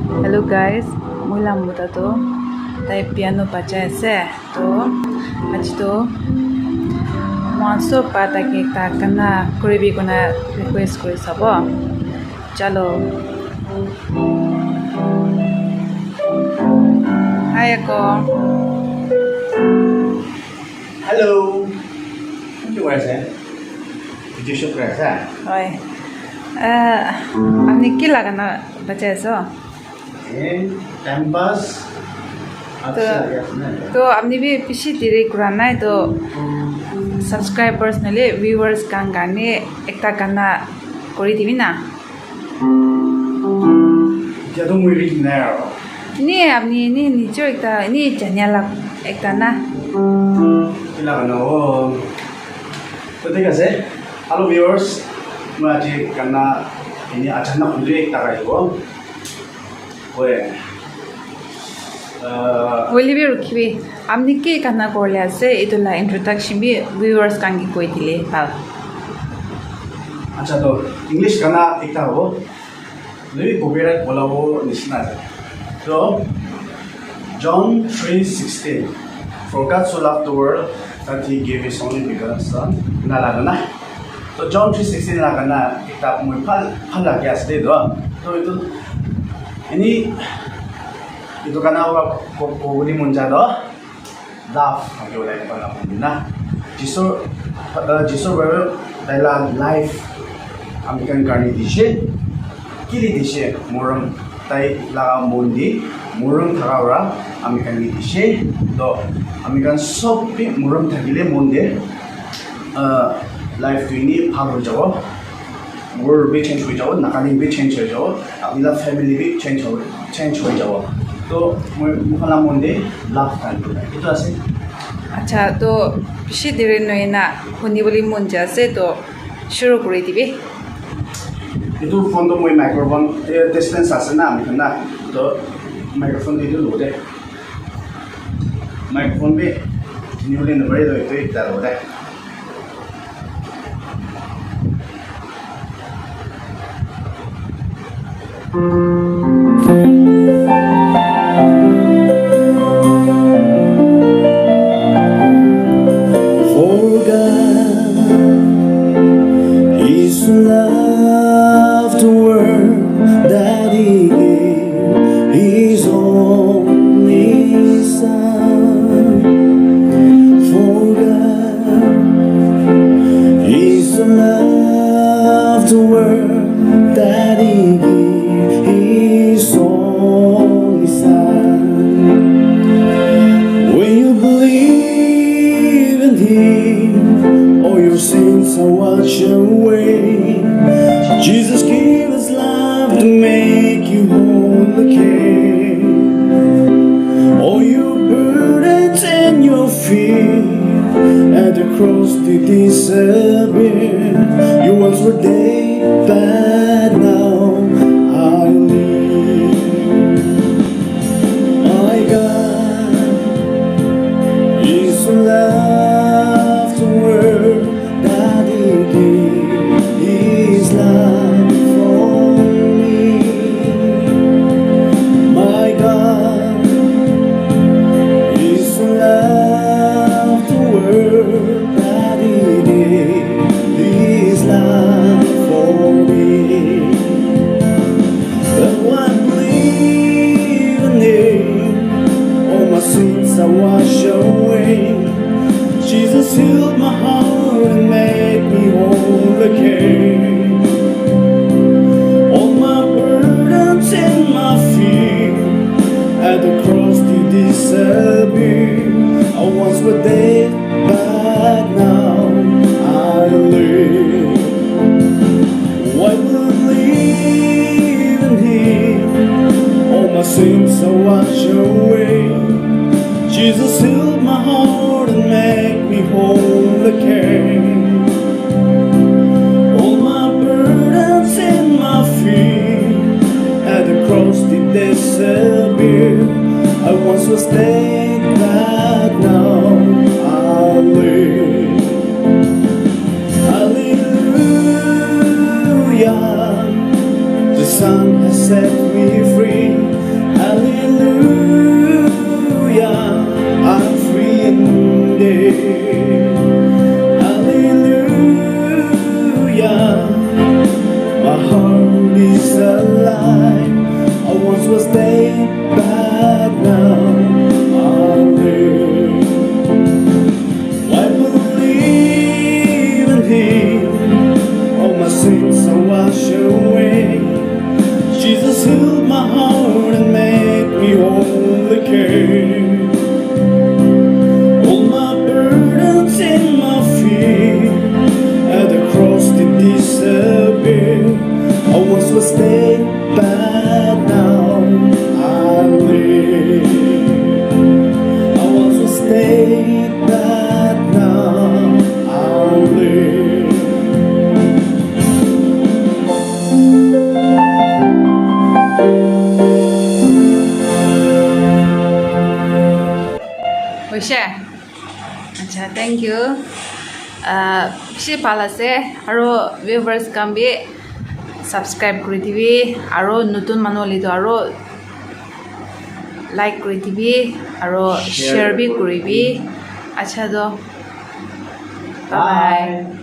Hello guys, mula muda to tai piano baja ase to aji to monso pata ke ta kana kuribi kona request kori sabo chalo hi Akong. Hello. What are you saying? Did you show press? Oi apni ki lagana baja so Time pass. तो अपनी भी पिछली तेरे कुराना है तो subscribers नले viewers Kong गाने एकता करना कोरी थी भी ना क्या तुम मुझे नहीं आ नहीं अपनी नहीं नीचे एकता नहीं जन्या लग एकता ना किला करना हो तो ठीक है से हेलो व्यूअर्स मैं आज करना ini acara untuk kita kali ini वो बोली भी रुकी भी अपनी के करना कर लिया से इतना इंट्रोडक्शन भी व्यूअर्स कांगी कोई दिले हाँ अच्छा तो इंग्लिश करना एक था वो लेकिन कॉपीराइट बोला वो निश्चित है तो John 3:16 For God so loved the world that he gave his only begotten son ना लगा ना तो John 3:16 लगा ना एक था मुझे फल लग गया से तो ini itu karena aku ini menjadi love yang oleh orang Filipina. Jisu baru dalam life American karni dishe, kiri dishe murung tai laga mundi murung thakawra American dishe, to American sopi murung thakile mundi life tu ini palu jawa. World भी change हो जाओ, नकाली भी change हो जाओ, अपना family भी change हो जाओ, तो मुखला मुंडे love करते हैं, itu asing. अच्छा तो पिछली तेरे नए ना होनी वाली मुंजा से तो शुरू करी थी भी itu phone तो मुझे microphone distance आसे ना अमेरिकन ना, तो microphone itu लोडे, microphone भी न्यूली नबरे तो itu इतना Lode. For God, He so loved the world that He gave His only Son. For God, He so loved the world that He gave His only Son. When you believe in Him, all your sins are washed away. Jesus gave His life to make you whole again. All your burdens and your fear at the cross did disappear. You once were dead, but now I live. My God is so loved the world that He gave His love for me. My God is so loved the world that He gave His love for me. But when I believe in Him, all my sins are washed away. Jesus healed my heart and made me whole again. All my burdens and my fear at the cross did disappear. I once was dead, but now I live. I believe in Him, all my sins are washed away. Jesus healed my heart and made me whole again. All my burdens and my fear at the cross did disappear. I once was dead, but now I live. Hallelujah. The Son has set me free. care. All my burdens and my fear at the cross did disappear. I once was dead, but now I live. I once was dead, but now I live. হৈছে আচ্ছা thank you বেছি ভাল আছে আৰু viewers কাম B subscribe কৰি দিবি আৰু নতুন মানুহ লিতো আৰু লাইক কৰি দিবি আৰু শ্বেয়াৰ বি কৰিবি আচ্ছা তো বাই বাই